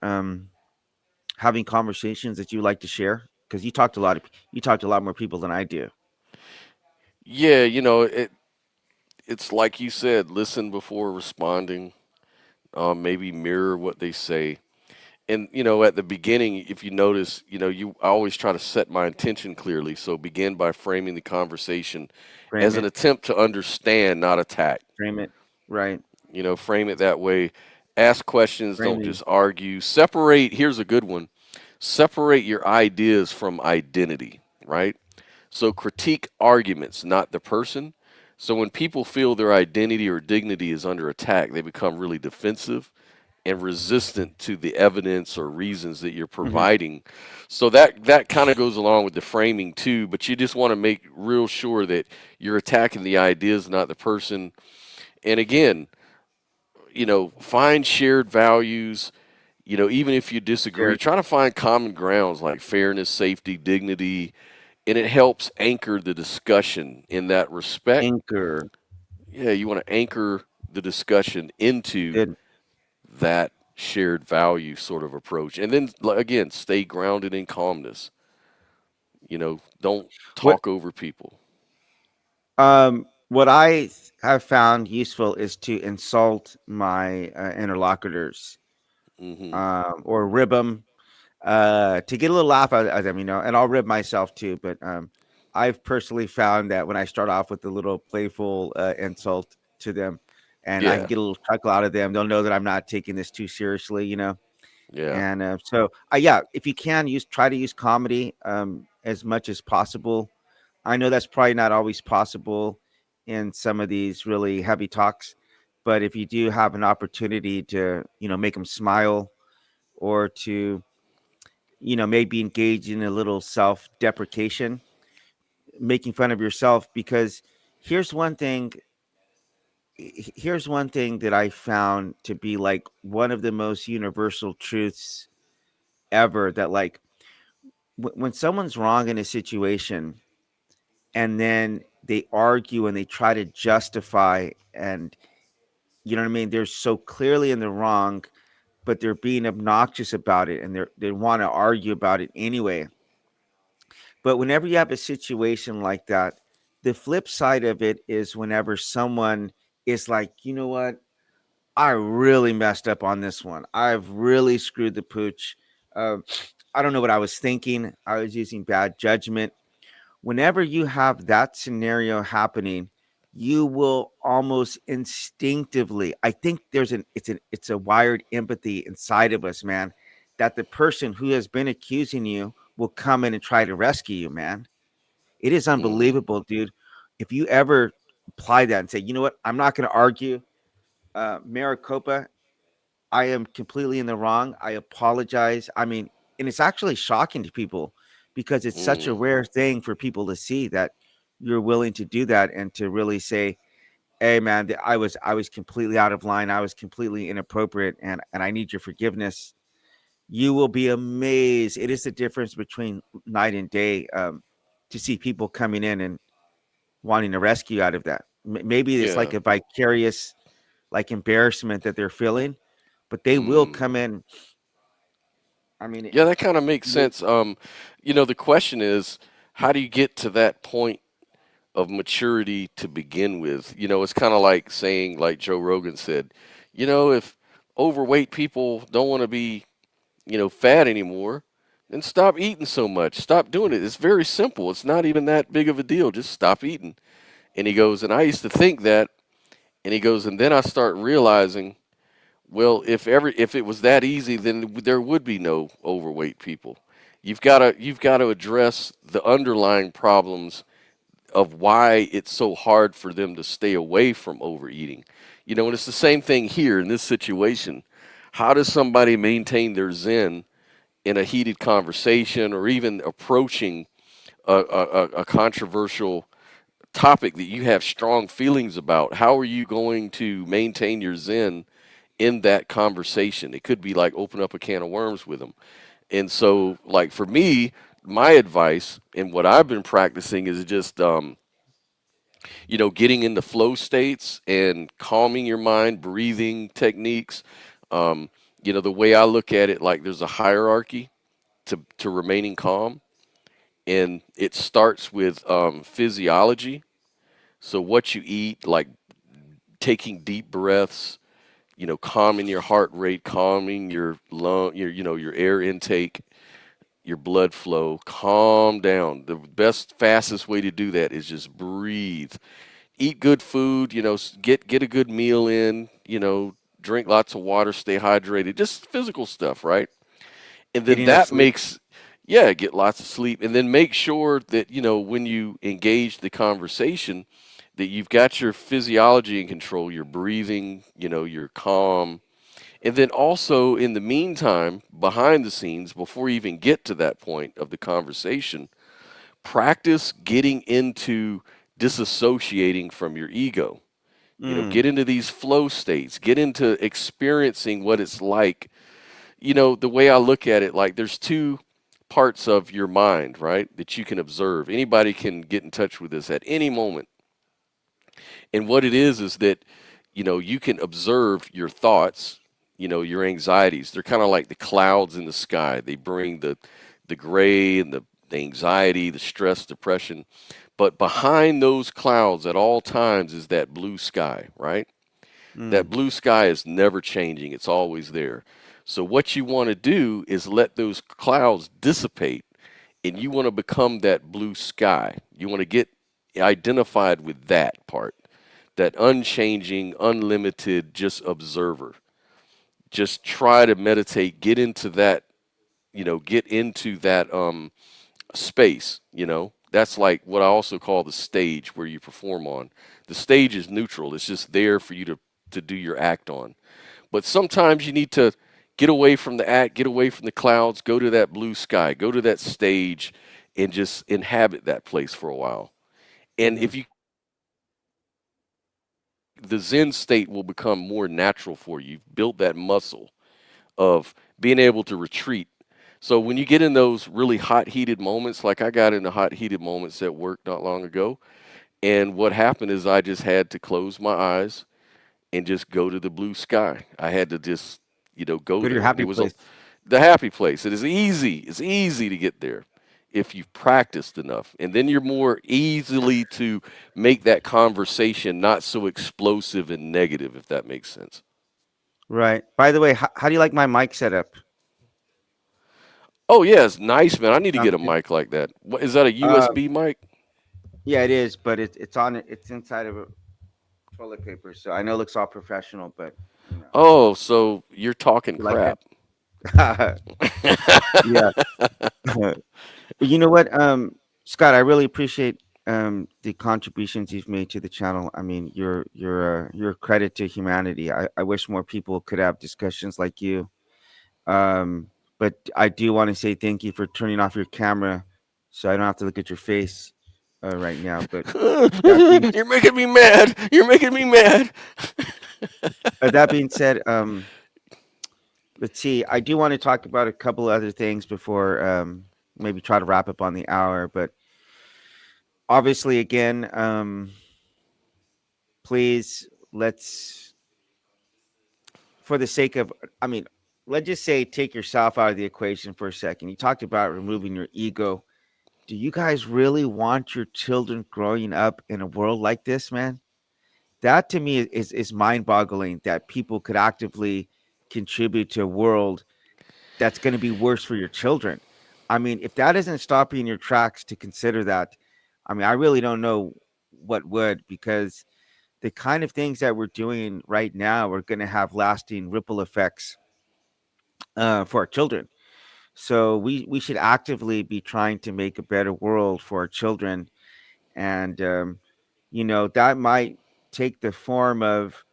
having conversations that you like to share? Because you talked to a lot more people than I do. Yeah, it's like you said, listen before responding. Maybe mirror what they say. And at the beginning, if you notice, I always try to set my intention clearly. So begin by framing the conversation Frame as an it, attempt to understand, not attack. frame it, right? Frame it that way. Ask questions, don't Framing, just argue. Separate, here's a good one. Separate your ideas from identity, right? So critique arguments, not the person. So when people feel their identity or dignity is under attack, they become really defensive and resistant to the evidence or reasons that you're hmm providing. So that kind of goes along with the framing too, but you just want to make real sure that you're attacking the ideas, not the person. And again, find shared values. Even if you disagree, Shared try to find common grounds like fairness, safety, dignity, and it helps anchor the discussion in that respect. anchor. Yeah, you want to anchor the discussion into Good. that shared value sort of approach. And then again, stay grounded in calmness. Don't What talk over people. what I have found useful is to insult my interlocutors, Hmm. or rib them, to get a little laugh out of them, and I'll rib myself too. But I've personally found that when I start off with a little playful insult to them, and I can Yeah, get a little chuckle out of them, they'll know that I'm not taking this too seriously. yeah. And so, yeah, if you can try to use comedy as much as possible. I know that's probably not always possible in some of these really heavy talks, but if you do have an opportunity to, make them smile, or to, maybe engage in a little self deprecation, making fun of yourself, because here's one thing. Here's one thing that I found to be like one of the most universal truths ever, that like when someone's wrong in a situation, and then they argue and they try to justify, and you know what I mean, they're so clearly in the wrong, but they're being obnoxious about it, and they want to argue about it anyway. But whenever you have a situation like that, the flip side of it is whenever someone is like, you know what, I really messed up on this one, I've really screwed the pooch. um, I don't know what I was thinking, I was using bad judgment. Whenever you have that scenario happening, you will almost instinctively, I think it's a wired empathy inside of us, man, that the person who has been accusing you will come in and try to rescue you, man. It is Hmm. unbelievable, dude. If you ever apply that and say, you know what, I'm not going to argue, Maricopa, I am completely in the wrong. I apologize. I mean, and it's actually shocking to people, because it's such a Hmm. rare thing for people to see that you're willing to do that, and to really say, "Hey, man, I was completely out of line. I was completely inappropriate, and I need your forgiveness." You will be amazed. It is the difference between night and day, to see people coming in and wanting to rescue out of that. Maybe it's like Yeah. a vicarious, like, embarrassment that they're feeling, but they will Hmm. come in. I mean, Yeah, that kind of makes they, sense. The question is, how do you get to that point of maturity to begin with? It's kind of like saying, like Joe Rogan said, if overweight people don't want to be, fat anymore, then stop eating so much. Stop doing it. It's very simple. It's not even that big of a deal. Just stop eating. And he goes, and I used to think that, and he goes, and then I start realizing, well, if it was that easy, then there would be no overweight people. You've got to address the underlying problems of why it's so hard for them to stay away from overeating. And it's the same thing here in this situation. How does somebody maintain their zen in a heated conversation, or even approaching a controversial topic that you have strong feelings about? How are you going to maintain your zen in that conversation? It could be like open up a can of worms with them. And so, like for me, my advice and what I've been practicing is just getting into flow states and calming your mind, breathing techniques. Um, the way I look at it, like there's a hierarchy to remaining calm, and it starts with physiology. So what you eat, like taking deep breaths, calming your heart rate, calming your lung, your air intake, your blood flow. Calm down. The best, fastest way to do that is just breathe. Eat good food, get a good meal in, drink lots of water, stay hydrated, just physical stuff, right? And then getting a that sleep. makes, yeah, get lots of sleep, and then make sure that when you engage the conversation, that you've got your physiology in control, your breathing, you're calm. And then also in the meantime, behind the scenes, before you even get to that point of the conversation, practice getting into disassociating from your ego. Mm, Get into these flow states, get into experiencing what it's like, the way I look at it, like there's two parts of your mind, right, that you can observe. Anybody can get in touch with this at any moment. And what it is that, you can observe your thoughts, your anxieties. They're kind of like the clouds in the sky. They bring the gray and the anxiety, the stress, depression. But behind those clouds at all times is that blue sky, right? That Mm, blue sky is never changing, it's always there. So, what you want to do is let those clouds dissipate and you want to become that blue sky. You want to get identified with that part, that unchanging, unlimited, just observer. Just try to meditate, get into that space. That's like what I also call the stage where you perform on. The stage is neutral. It's just there for you to do your act on. But sometimes you need to get away from the act, get away from the clouds, go to that blue sky, go to that stage and just inhabit that place for a while. And hmm if you can do that, the Zen state will become more natural for you. You've built that muscle of being able to retreat. So when you get in those really hot heated moments, like I got into hot heated moments at work not long ago, and what happened is I just had to close my eyes and just go to the blue sky. I had to just, go Go to your there. And happy it was place. the happy place. It is easy. It's easy to get there if you've practiced enough. And then you're more easily to make that conversation not so explosive and negative, if that makes sense. Right. By the way, how do you like my mic setup? Oh, yeah, it's nice, man. I need to Sounds get a good. mic like that. What, is that a Um, USB mic? yeah, it is, but it's on it. It's inside of a toilet paper, so I know it looks all professional, but you know, Oh, so you're talking you like it. crap. Yeah. You know what, Scott, I really appreciate the contributions you've made to the channel. I mean, you're a credit to humanity. I wish more people could have discussions like you. Um, but I do want to say thank you for turning off your camera, so I don't have to look at your face right now. But that being You're making me mad. You're making me mad. that being said, let's see. I do want to talk about a couple other things before maybe try to wrap up on the hour. But obviously, again, please let's, for the sake of, I mean, let's just say take yourself out of the equation for a second. You talked about removing your ego. Do you guys really want your children growing up in a world like this, man? That to me is mind boggling that people could actively contribute to a world that's going to be worse for your children. I mean, if that isn't stopping in your tracks to consider that, I mean, I really don't know what would, because the kind of things that we're doing right now are going to have lasting ripple effects for our children. So we should actively be trying to make a better world for our children, and that might take the form of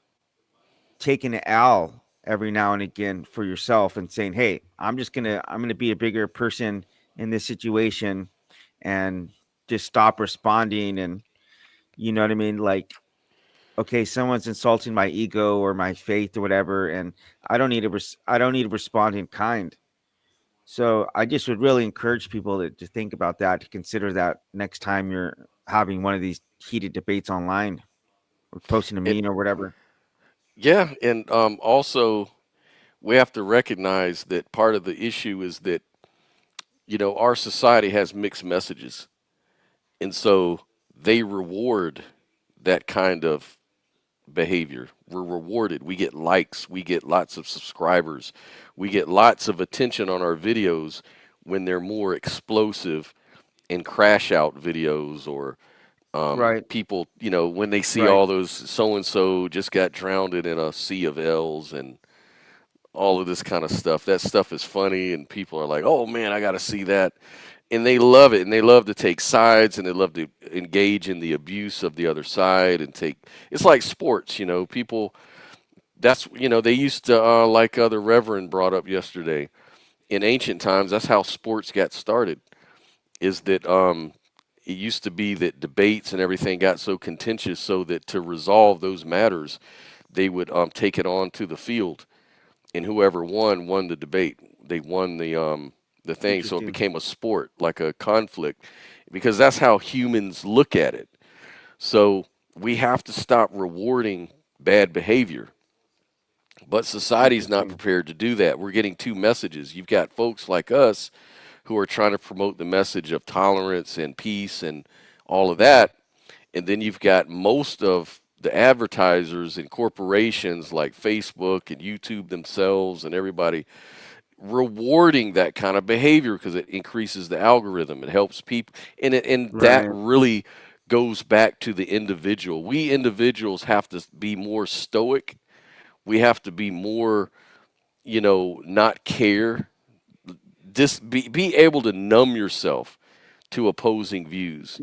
taking an L every now and again for yourself and saying, "Hey, I'm gonna be a bigger person in this situation," and just stop responding. And you know what I mean, like, okay, someone's insulting my ego or my faith or whatever, and I don't need to respond in kind. So I just would really encourage people to think about that, to consider that next time you're having one of these heated debates online or posting a It, meme or whatever. yeah, and also we have to recognize that part of the issue is that our society has mixed messages, and so they reward that kind of behavior. We're rewarded. We get likes. We get lots of subscribers. We get lots of attention on our videos when they're more explosive and crash out videos, or Right, people, when they see right. all those so and so just got drowned in a sea of L's and all of this kind of stuff. That stuff is funny, and people are like, "Oh man, I got to see that," and they love it, and they love to take sides, and they love to engage in the abuse of the other side, and take. It's like sports, People. That's they used to like the Reverend brought up yesterday. In ancient times, that's how sports got started. Is that it used to be that debates and everything got so contentious, so that to resolve those matters, they would take it on to the field and whoever won the debate. They won the thing, so it Interesting. became a sport, like a conflict, because that's how humans look at it. So we have to stop rewarding bad behavior. But society's not Interesting. prepared to do that. We're getting two messages. You've got folks like us who are trying to promote the message of tolerance and peace and all of that. And then you've got most of the advertisers and corporations like Facebook and YouTube themselves and everybody rewarding that kind of behavior because it increases the algorithm. It helps people. And that Right. really goes back to the individual. We individuals have to be more stoic. We have to be more, not care. Be able to numb yourself to opposing views.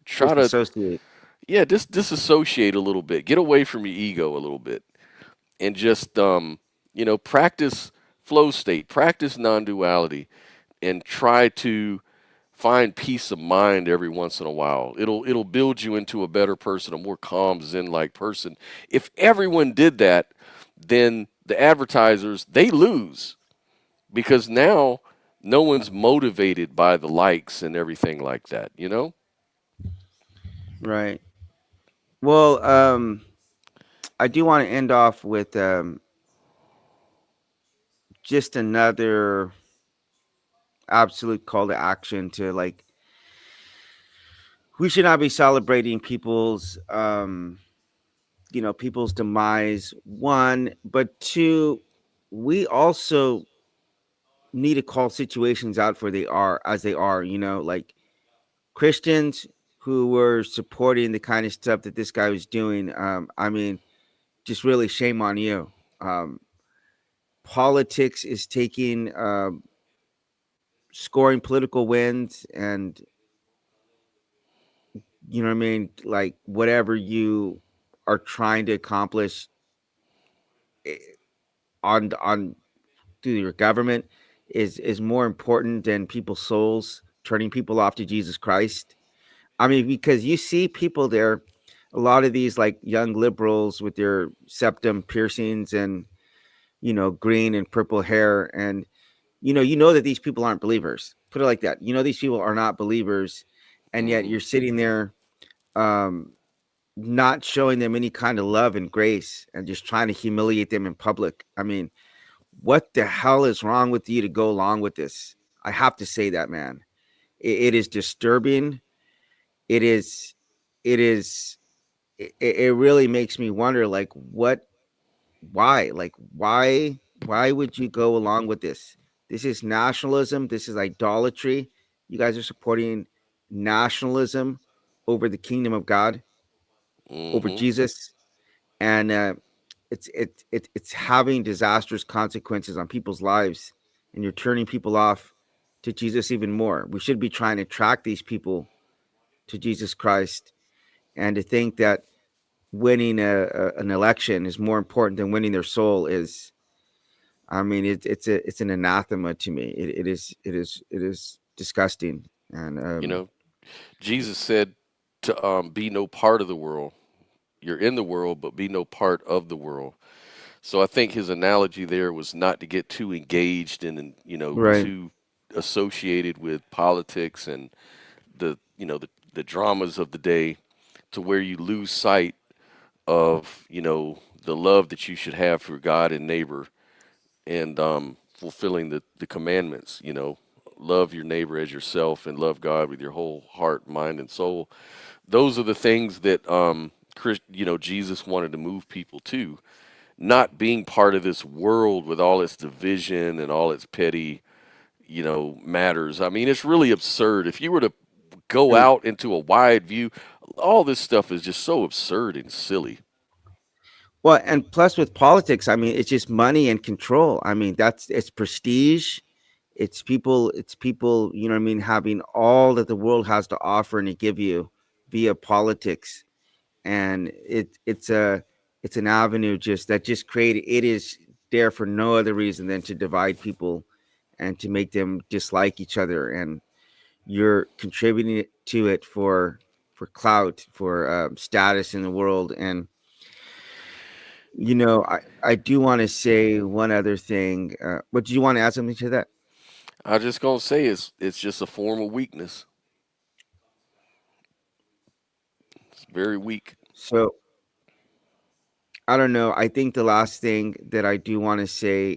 Try to, Disassociate. yeah, disassociate a little bit. Get away from your ego a little bit and just practice flow state, practice non-duality, and try to find peace of mind every once in a while. It'll build you into a better person, a more calm, zen-like person. If everyone did that, then the advertisers, they lose because now no one's motivated by the likes and everything like that. Right. Well, I do want to end off with just another absolute call to action to like we should not be celebrating people's demise, one, but two, we also need to call situations out for they are as they are, like Christians who were supporting the kind of stuff that this guy was doing. I mean, just really shame on you. um Politics is taking scoring political wins, and you know what I mean, like whatever you are trying to accomplish eh, on through your government is more important than people's souls, turning people off to Jesus Christ. I mean, because you see people there, a lot of these like young liberals with their septum piercings and green and purple hair, and that these people aren't believers. Put it like that. These people are not believers, and yet Hmm. you're sitting there, um, not showing them any kind of love and grace, and just trying to humiliate them in public. I mean, what the hell is wrong with you to go along with this? I have to say that, man. It is disturbing. It is. It is. It really makes me wonder, like, what why? Like, why would you go along with this? This is nationalism, this is idolatry. You guys are supporting nationalism over the kingdom of God, over Hmm. Jesus, and it's having disastrous consequences on people's lives, and you're turning people off to Jesus even more. We should be trying to attract these people to Jesus Christ, and to think that winning an election is more important than winning their soul is, I mean, it's an anathema to me. It is disgusting. And You know, Jesus said to be no part of the world. You're in the world, but be no part of the world. So I think his analogy there was not to get too engaged and right, too associated with politics and the dramas of the day to where you lose sight of the love that you should have for God and neighbor and fulfilling the commandments. Love your neighbor as yourself and love God with your whole heart, mind, and soul. Those are the things that Jesus wanted to move people to, not being part of this world with all its division and all its petty, matters. I mean, it's really absurd. If you were to go and out into a wide view, all this stuff is just so absurd and silly. well, and plus with politics, I mean, it's just money and control. I mean, it's prestige. It's people. You know what I mean, having all that the world has to offer and to give you via politics, and it's an avenue just that just created. It is there for no other reason than to divide people and to make them dislike each other, and you're contributing to it for clout, for status in the world. And I do want to say one other thing. But do you want to add something to that? I just gonna say it's just a form of weakness. It's very weak. So I don't know. I think the last thing that I do want to say,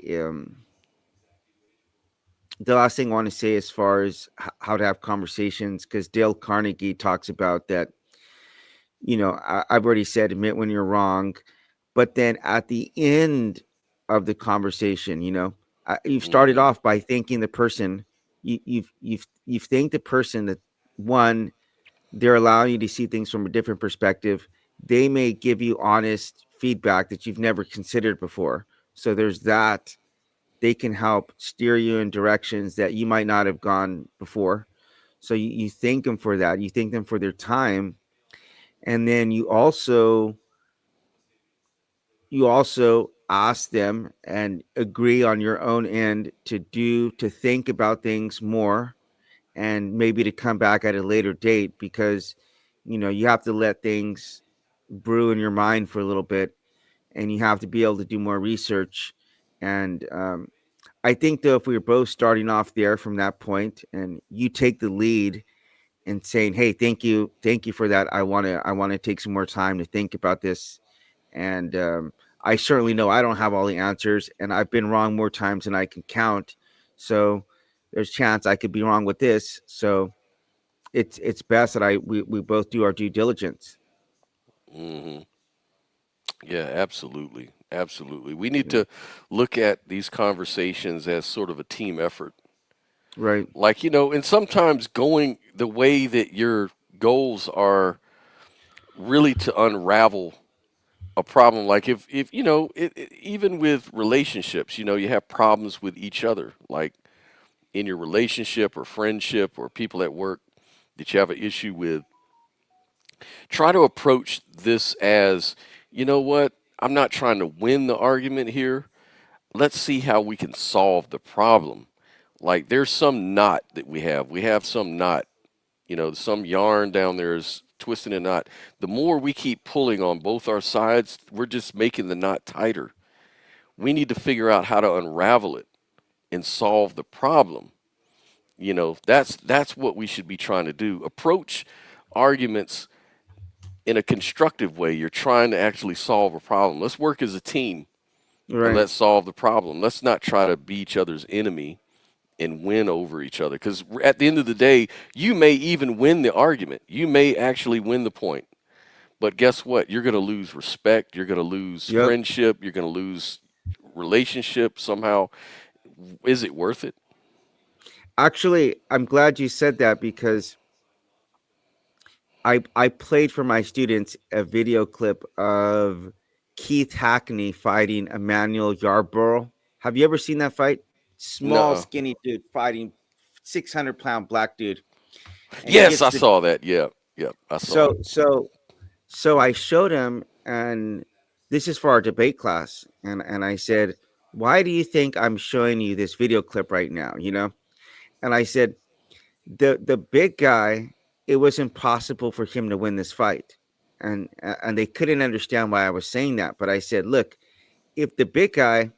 the last thing I want to say as far as how to have conversations, because Dale Carnegie talks about that. I've already said admit when you're wrong, but then at the end of the conversation, you've started Hmm. off by thanking the person. You've thanked the person that, one, they're allowing you to see things from a different perspective. They may give you honest feedback that you've never considered before. So there's that. They can help steer you in directions that you might not have gone before. So you thank them for that. You thank them for their time. And then you also ask them and agree on your own end to think about things more, and maybe to come back at a later date, because you have to let things brew in your mind for a little bit, and you have to be able to do more research. And I think, though, if we were both starting off there from that point, and you take the lead and saying, "Hey, thank you for that. I want to take some more time to think about this." And I certainly know I don't have all the answers, and I've been wrong more times than I can count. So there's chance I could be wrong with this. So it's best that we both do our due diligence. Hmm. Yeah, absolutely. Absolutely. We need Yeah. to look at these conversations as sort of a team effort. Right. Like, and sometimes going the way that your goals are really to unravel a problem. Like if even with relationships, you have problems with each other. Like in your relationship or friendship or people at work that you have an issue with, try to approach this as, you know what? I'm not trying to win the argument here. Let's see how we can solve the problem. Like there's some knot that we have. We have some knot, some yarn down there is twisting a knot. The more we keep pulling on both our sides, we're just making the knot tighter. We need to figure out how to unravel it and solve the problem. That's what we should be trying to do. Approach arguments in a constructive way. You're trying to actually solve a problem. Let's work as a team and Right. let's solve the problem. Let's not try to be each other's enemy and win over each other. Because at the end of the day, you may even win the argument. You may actually win the point. But guess what? You're going to lose respect. You're going to lose Yep. friendship. You're going to lose relationship somehow. Is it worth it? Actually, I'm glad you said that, because I played for my students a video clip of Keith Hackney fighting Emmanuel Yarborough. Have you ever seen that fight? Small, Nuh-uh. skinny dude fighting 600-pound black dude, and he Yes, gets I the saw that. Yeah, yeah, I saw so it. so so I showed him, and this is for our debate class, and I said, "Why do you think I'm showing you this video clip right now?" And I said, the big guy, it was impossible for him to win this fight, and they couldn't understand why I was saying that. But I said, look, if the big guy,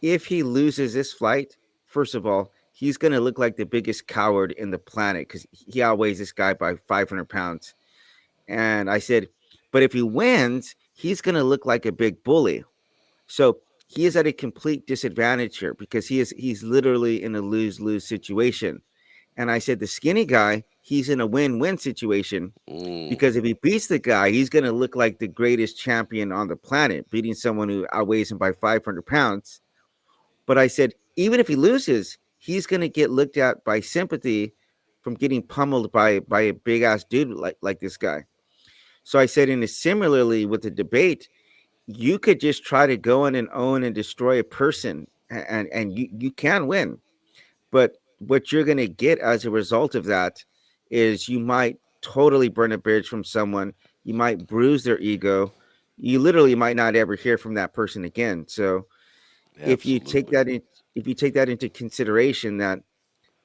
if he loses this fight, first of all, he's going to look like the biggest coward in the planet, because he outweighs this guy by 500 pounds. And I said, but if he wins, he's going to look like a big bully. So he is at a complete disadvantage here, because he's literally in a lose-lose situation. And I said, the skinny guy, he's in a win-win situation, Mm, because if he beats the guy, he's going to look like the greatest champion on the planet, beating someone who outweighs him by 500 pounds. But I said, even if he loses, he's going to get looked at by sympathy from getting pummeled by a big ass dude like this guy. So I said, in a similarly with the debate, you could just try to go in and own and destroy a person, and you can win. But what you're going to get as a result of that is you might totally burn a bridge from someone. You might bruise their ego. You literally might not ever hear from that person again. So if you take absolutely. that in, if you take that into consideration, that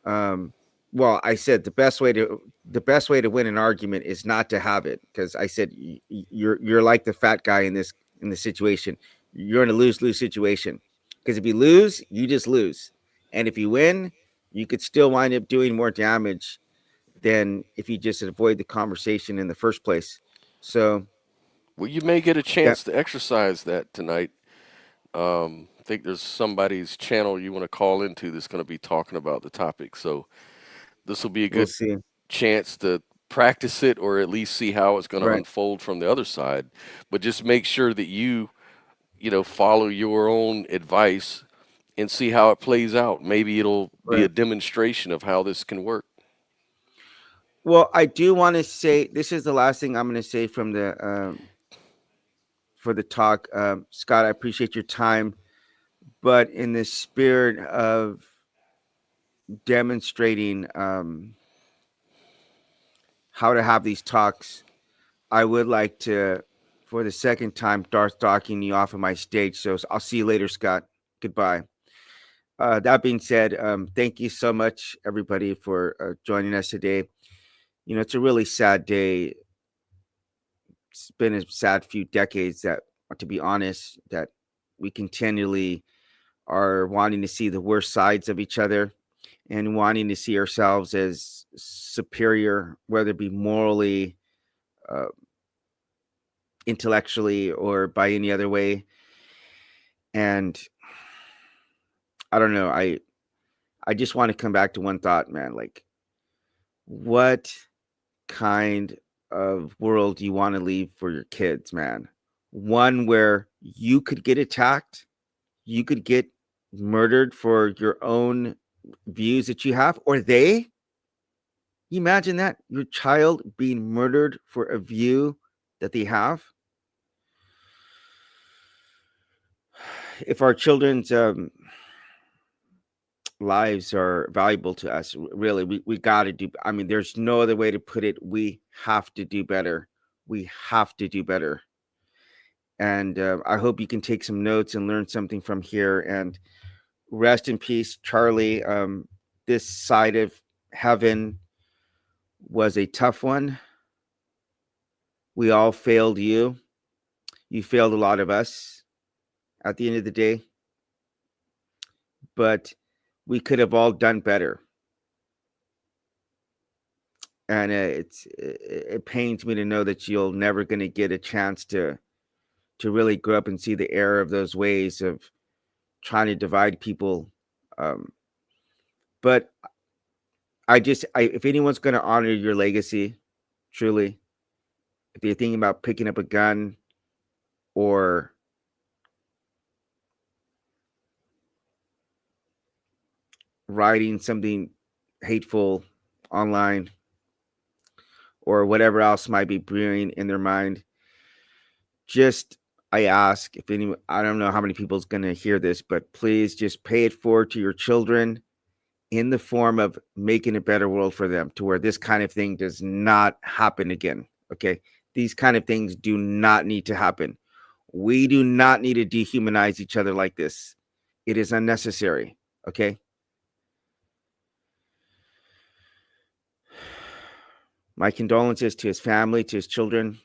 um, well, I said the best way to win an argument is not to have it, because I said you're like the fat guy in this situation. you're in a lose-lose situation. Because if you lose, you just lose. And if you win, you could still wind up doing more damage than if you just avoid the conversation in the first place. So Well, you may get a that chance to exercise that tonight. I think there's somebody's channel you want to call into that's going to be talking about the topic. So this will be a we'll good see. chance to practice it or at least see how it's going to Right, unfold from the other side. But just make sure that you follow your own advice and see how it plays out. Maybe it'll be a right. demonstration of how this can work. Well, I do want to say this is the last thing I'm going to say from the for the talk. Scott, I appreciate your time, but in the spirit of demonstrating how to have these talks, I would like to, for the second time, Darth docking you off of my stage. So I'll see you later, Scott. Goodbye. That being said, thank you so much, everybody, for joining us today. You know, it's a really sad day. It's been a sad few decades that, to be honest, that we continually are wanting to see the worst sides of each other and wanting to see ourselves as superior, whether it be morally, uh, intellectually, or by any other way. And I don't know. I just want to come back to one thought, man. Like, what kind of world do you want to leave for your kids, man? One where you could get attacked, you could get murdered for your own views that you have, or they. You imagine that your child being murdered for a view that they have. If our children's lives are valuable to us, really, we got to do. I mean, there's no other way to put it. We have to do better. We have to do better. And I hope you can take some notes and learn something from here. And rest in peace, Charlie. This side of heaven was a tough one. We all failed you. You failed a lot of us at the end of the day, but we could have all done better. And it pains me to know that you're never going to get a chance to really grow up and see the error of those ways of trying to divide people. Um, but if anyone's going to honor your legacy, truly, if you're thinking about picking up a gun or writing something hateful online or whatever else might be brewing in their mind, just I ask if anyone, I don't know how many people's going to hear this, but please just pay it forward to your children in the form of making a better world for them to where this kind of thing does not happen again. Okay. These kind of things do not need to happen. We do not need to dehumanize each other like this. It is unnecessary. Okay. My condolences to his family, to his children,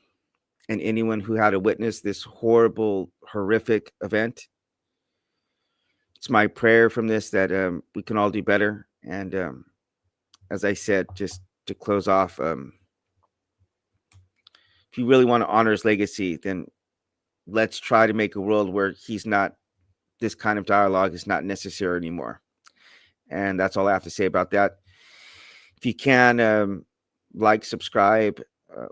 and anyone who had to witness this horrible, horrific event. It's my prayer from this that we can all do better. And as I said, just to close off, if you really want to honor his legacy, then let's try to make a world where he's not, this kind of dialogue is not necessary anymore. And that's all I have to say about that. If you can, like, subscribe,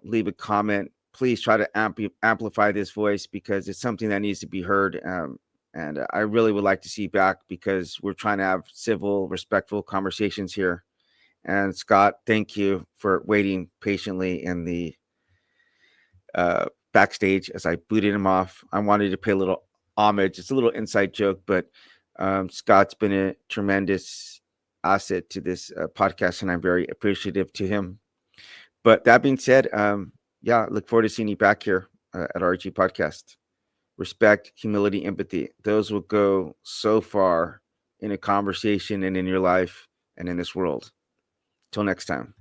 leave a comment. Please try to amplify this voice because it's something that needs to be heard. And I really would like to see you back because we're trying to have civil, respectful conversations here. And Scott, thank you for waiting patiently in the backstage as I booted him off. I wanted to pay a little homage. It's a little inside joke, but Scott's been a tremendous asset to this podcast, and I'm very appreciative to him. But that being said, yeah, look forward to seeing you back here at RG Podcast. Respect, humility, empathy. Those will go so far in a conversation and in your life and in this world. Till next time.